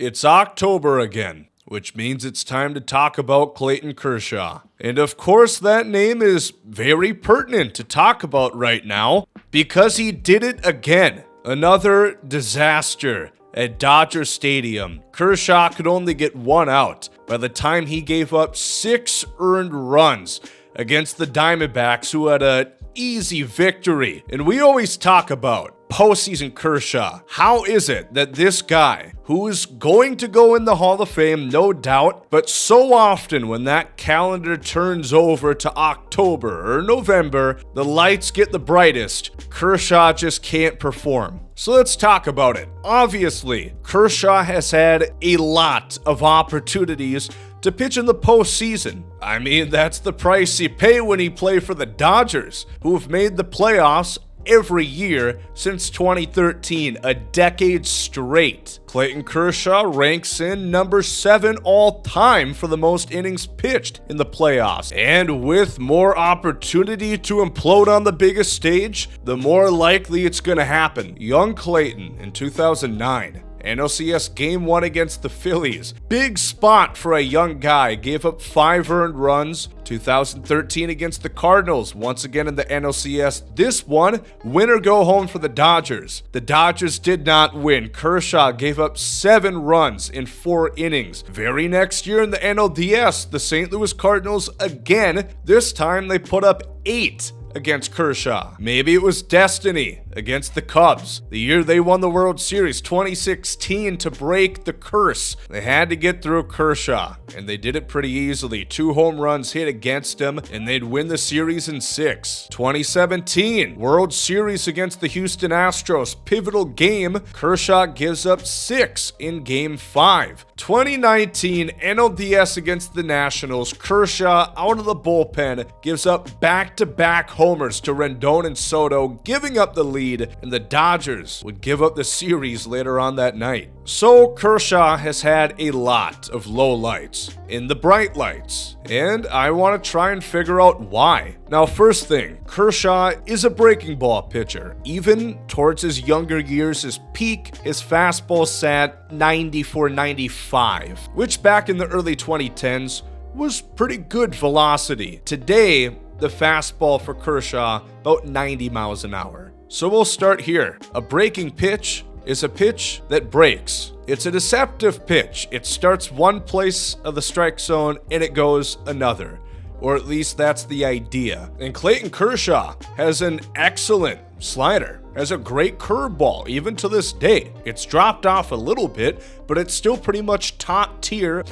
It's October again, which means it's time to talk about Clayton Kershaw. And of course, that name is very pertinent to talk about right now because he did it again. Another disaster at Dodger Stadium. Kershaw could only get one out by the time he gave up 6 earned runs against the Diamondbacks, who had an easy victory. And we always talk about postseason Kershaw. How is it that this guy, who is going to go in the Hall of Fame, no doubt, but so often when that calendar turns over to October or November, the lights get the brightest, Kershaw just can't perform? So let's talk about it. Obviously, Kershaw has had a lot of opportunities to pitch in the postseason. I mean, that's the price you pay when you play for the Dodgers, who have made the playoffs every year since 2013, a decade straight. Clayton Kershaw ranks in number 7 all time for the most innings pitched in the playoffs. And with more opportunity to implode on the biggest stage, the more likely it's going to happen. Young Clayton in 2009. NLCS Game 1 against the Phillies. Big spot for a young guy. Gave up 5 earned runs. 2013 against the Cardinals. Once again in the NLCS. This one, win or go home for the Dodgers. The Dodgers did not win. Kershaw gave up 7 runs in 4 innings. Very next year in the NLDS, the St. Louis Cardinals again. This time they put up 8 against Kershaw. Maybe it was destiny against the Cubs. The year they won the World Series, 2016, to break the curse. They had to get through Kershaw, and they did it pretty easily. 2 home runs hit against him, and they'd win the series in 6. 2017, World Series against the Houston Astros. Pivotal game. Kershaw gives up 6 in Game 5. 2019, NLDS against the Nationals. Kershaw out of the bullpen gives up back-to-back homers to Rendon and Soto, giving up the lead, and the Dodgers would give up the series later on that night. So Kershaw has had a lot of lowlights in the bright lights, and I want to try and figure out why. Now, first thing, Kershaw is a breaking ball pitcher. Even towards his younger years, his peak, his fastball sat 94-95, which back in the early 2010s was pretty good velocity. Today, the fastball for Kershaw, about 90 miles an hour. So we'll start here. A breaking pitch is a pitch that breaks. It's a deceptive pitch. It starts one place of the strike zone and it goes another. Or at least that's the idea. And Clayton Kershaw has an excellent slider, has a great curveball, even to this day. It's dropped off a little bit, but it's still pretty much top tier,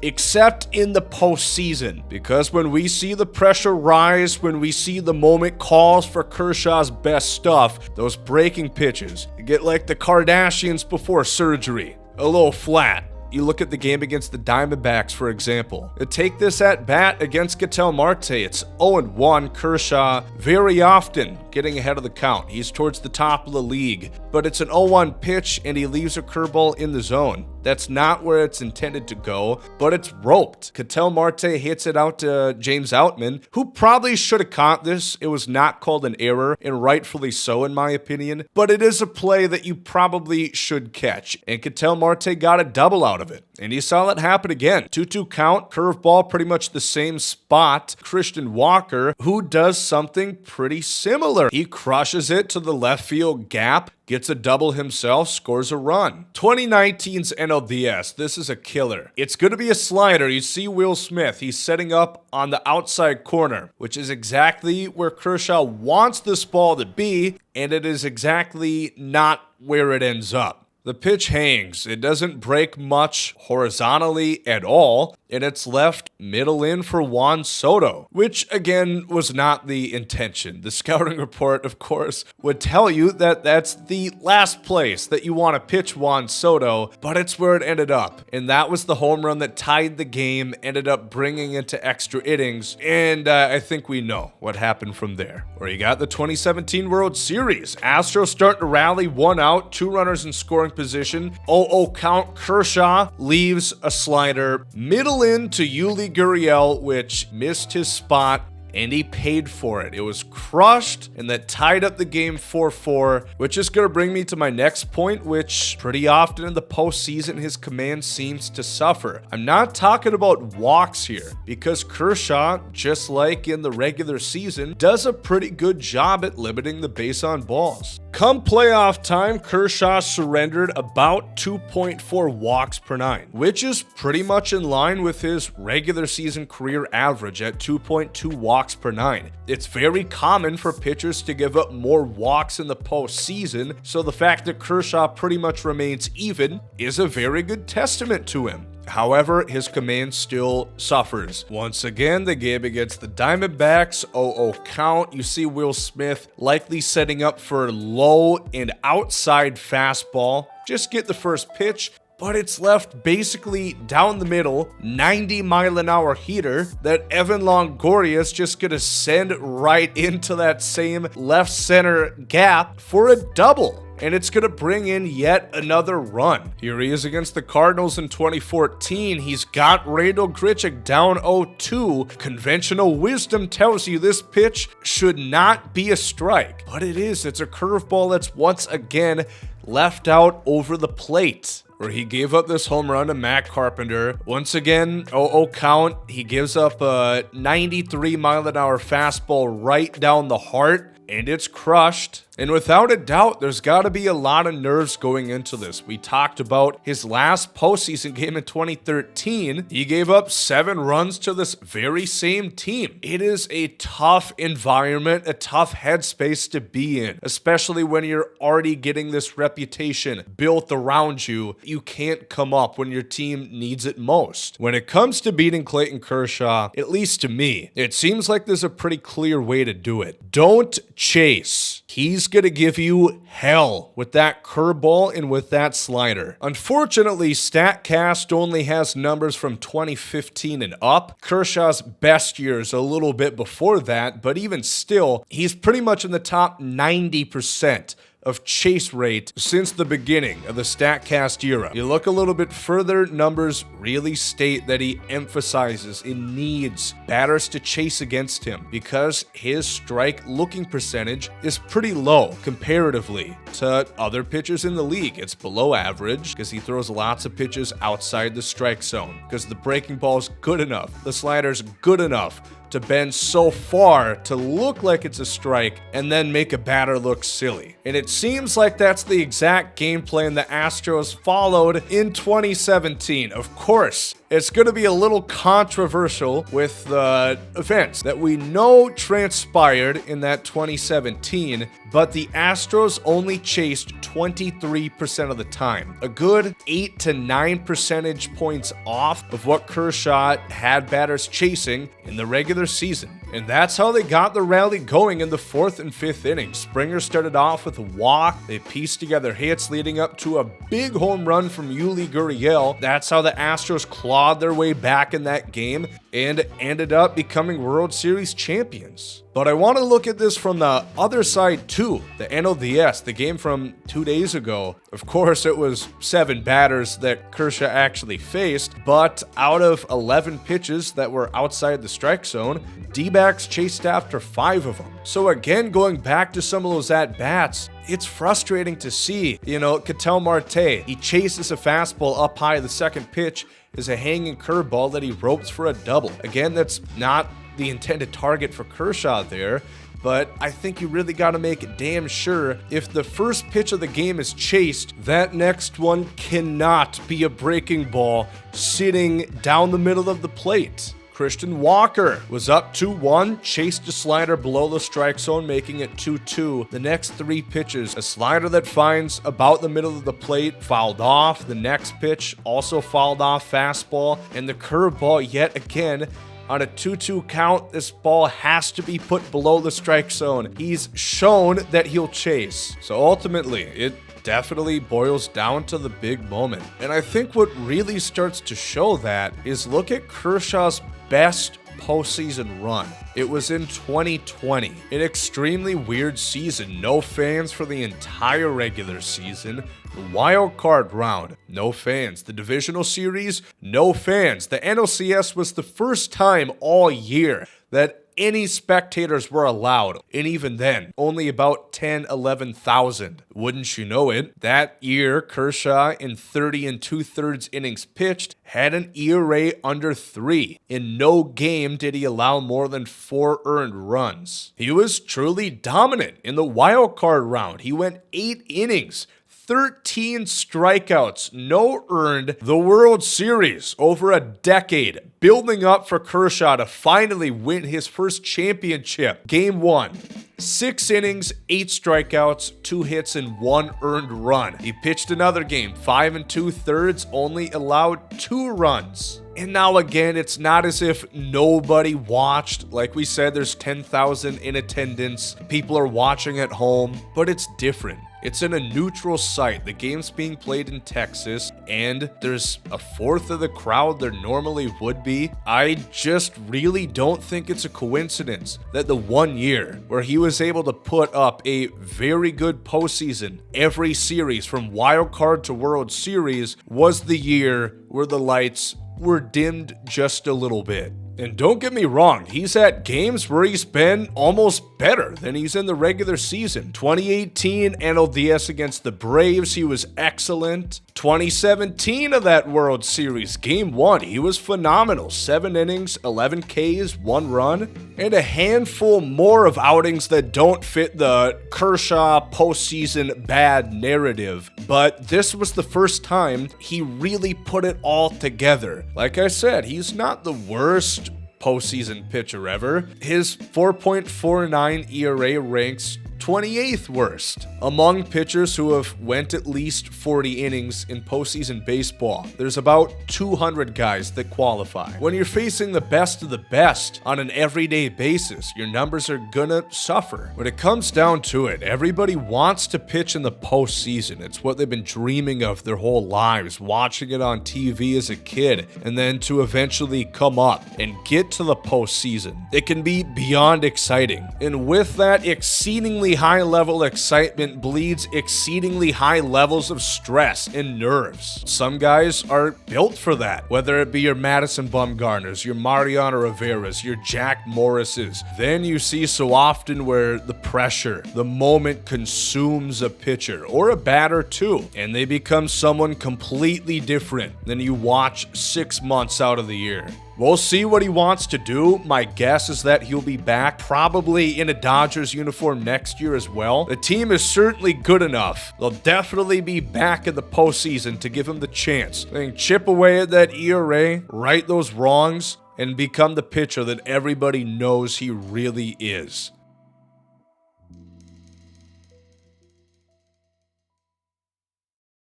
except in the postseason. Because when we see the pressure rise, when we see the moment calls for Kershaw's best stuff, those breaking pitches get like the Kardashians before surgery, a little flat. You look at the game against the Diamondbacks, for example. Take this at bat against Ketel Marte. It's 0-1. Kershaw very often getting ahead of the count. He's towards the top of the league. But it's an 0-1 pitch and he leaves a curveball in the zone. That's not where it's intended to go, but it's roped. Ketel Marte hits it out to James Outman, who probably should have caught this. It was not called an error, and rightfully so in my opinion. But it is a play that you probably should catch. And Ketel Marte got a double out of it. And you saw that happen again. 2-2 count, curveball, pretty much the same spot. Christian Walker, who does something pretty similar. He crushes it to the left field gap, gets a double himself, scores a run. 2019's NLDS, this is a killer. It's going to be a slider. You see Will Smith, he's setting up on the outside corner, which is exactly where Kershaw wants this ball to be, and it is exactly not where it ends up. The pitch hangs. It doesn't break much horizontally at all, and it's left middle in for Juan Soto, which again was not the intention. The scouting report, of course, would tell you that that's the last place that you want to pitch Juan Soto, but it's where it ended up. And that was the home run that tied the game, ended up bringing it to extra innings, and I think we know what happened from there. Or you got the 2017 World Series. Astros start to rally, 1 out, 2 runners in scoring position. 0-0 count. Kershaw leaves a slider middle in to Yuli Gurriel, which missed his spot and he paid for it. It was crushed, and that tied up the game 4-4, which is going to bring me to my next point, which pretty often in the postseason, his command seems to suffer. I'm not talking about walks here, because Kershaw, just like in the regular season, does a pretty good job at limiting the base on balls. Come playoff time, Kershaw surrendered about 2.4 walks per nine, which is pretty much in line with his regular season career average at 2.2 walks per nine. It's very common for pitchers to give up more walks in the postseason, so the fact that Kershaw pretty much remains even is a very good testament to him. However, his command still suffers. Once again, the game against the Diamondbacks, 0-0 count. You see Will Smith likely setting up for a low and outside fastball. Just get the first pitch, but it's left basically down the middle, 90-mile-an-hour heater that Evan Longoria's just gonna send right into that same left center gap for a double. And it's going to bring in yet another run. Here he is against the Cardinals in 2014. He's got Randal Grichuk down 0-2. Conventional wisdom tells you this pitch should not be a strike. But it is. It's a curveball that's once again left out over the plate, where he gave up this home run to Matt Carpenter. Once again, 0-0 count. He gives up a 93-mile-an-hour fastball right down the heart, and it's crushed. And without a doubt, there's got to be a lot of nerves going into this. We talked about his last postseason game in 2013. He gave up 7 runs to this very same team. It is a tough environment, a tough headspace to be in, especially when you're already getting this reputation built around you. You can't come up when your team needs it most. When it comes to beating Clayton Kershaw, at least to me, it seems like there's a pretty clear way to do it. Don't chase. He's going to give you hell with that curveball and with that slider. Unfortunately, StatCast only has numbers from 2015 and up. Kershaw's best year is a little bit before that, but even still, he's pretty much in the top 90% of chase rate since the beginning of the StatCast era. You look a little bit further, numbers really state that he emphasizes and needs batters to chase against him because his strike looking percentage is pretty low comparatively to other pitchers in the league. It's below average because he throws lots of pitches outside the strike zone because the breaking ball is good enough, the slider's good enough to bend so far to look like it's a strike and then make a batter look silly. And it seems like that's the exact game plan the Astros followed in 2017. Of course, it's going to be a little controversial with the events that we know transpired in that 2017, but the Astros only chased 23% of the time. A good 8 to 9 percentage points off of what Kershaw had batters chasing in the regular season. And that's how they got the rally going in the 4th and 5th innings. Springer started off with a walk. They pieced together hits leading up to a big home run from Yuli Gurriel. That's how the Astros clawed their way back in that game and ended up becoming World Series champions. But I want to look at this from the other side too, the NLDS, the game from 2 days ago. Of course, it was 7 batters that Kershaw actually faced, but out of 11 pitches that were outside the strike zone, D-backs chased after 5 of them. So again, going back to some of those at-bats, it's frustrating to see. Ketel Marte, he chases a fastball up high. The second pitch is a hanging curveball that he ropes for a double. Again, that's not the intended target for Kershaw there, but I think you really got to make damn sure if the first pitch of the game is chased, that next one cannot be a breaking ball sitting down the middle of the plate. Christian Walker was up 2-1, chased a slider below the strike zone, making it 2-2. The next 3 pitches, a slider that finds about the middle of the plate, fouled off. The next pitch also fouled off, fastball, and the curveball yet again. On a 2-2 count, this ball has to be put below the strike zone. He's shown that he'll chase. So ultimately, it definitely boils down to the big moment. And I think what really starts to show that is look at Kershaw's best postseason run. It was in 2020, an extremely weird season. No fans for the entire regular season. The wild card round, no fans. The divisional series, no fans. The NLCS was the first time all year that any spectators were allowed, and even then, only about 11,000. Wouldn't you know it, that year Kershaw in 30 2/3 innings pitched had an ERA under 3. In no game did he allow more than 4 earned runs. He was truly dominant in the wild card round. He went 8 innings, 13 strikeouts, no earned, the World Series over a decade, building up for Kershaw to finally win his first championship. Game 1. 6 innings, 8 strikeouts, 2 hits, and 1 earned run. He pitched another game, 5 2/3, only allowed 2 runs. And now again, it's not as if nobody watched. Like we said, there's 10,000 in attendance. People are watching at home, but it's different. It's in a neutral site. The game's being played in Texas, and there's a fourth of the crowd there normally would be. I just really don't think it's a coincidence that the 1 year where he was able to put up a very good postseason every series from wild card to World Series was the year where the lights were dimmed just a little bit. And don't get me wrong, he's at games where he's been almost better than he's in the regular season. 2018 NLDS against the Braves, he was excellent. 2017 of that World Series, Game 1, he was phenomenal. 7 innings, 11 Ks, 1 run, and a handful more of outings that don't fit the Kershaw postseason bad narrative. But this was the first time he really put it all together. Like I said, he's not the worst postseason pitcher ever. His 4.49 ERA ranks 28th worst among pitchers who have went at least 40 innings in postseason baseball. There's about 200 guys that qualify. When you're facing the best of the best on an everyday basis, your numbers are gonna suffer. When it comes down to it, everybody wants to pitch in the postseason. It's what they've been dreaming of their whole lives, watching it on TV as a kid, and then to eventually come up and get to the postseason. It can be beyond exciting. And with that exceedingly high level excitement bleeds exceedingly high levels of stress and nerves. Some guys are built for that, whether it be your Madison Bumgarners, your Mariano Rivera's, your Jack Morris's. Then you see so often where the pressure, the moment consumes a pitcher or a batter too, and they become someone completely different than you watch 6 months out of the year. We'll see what he wants to do. My guess is that he'll be back probably in a Dodgers uniform next year as well. The team is certainly good enough. They'll definitely be back in the postseason to give him the chance. They can chip away at that ERA, right those wrongs, and become the pitcher that everybody knows he really is.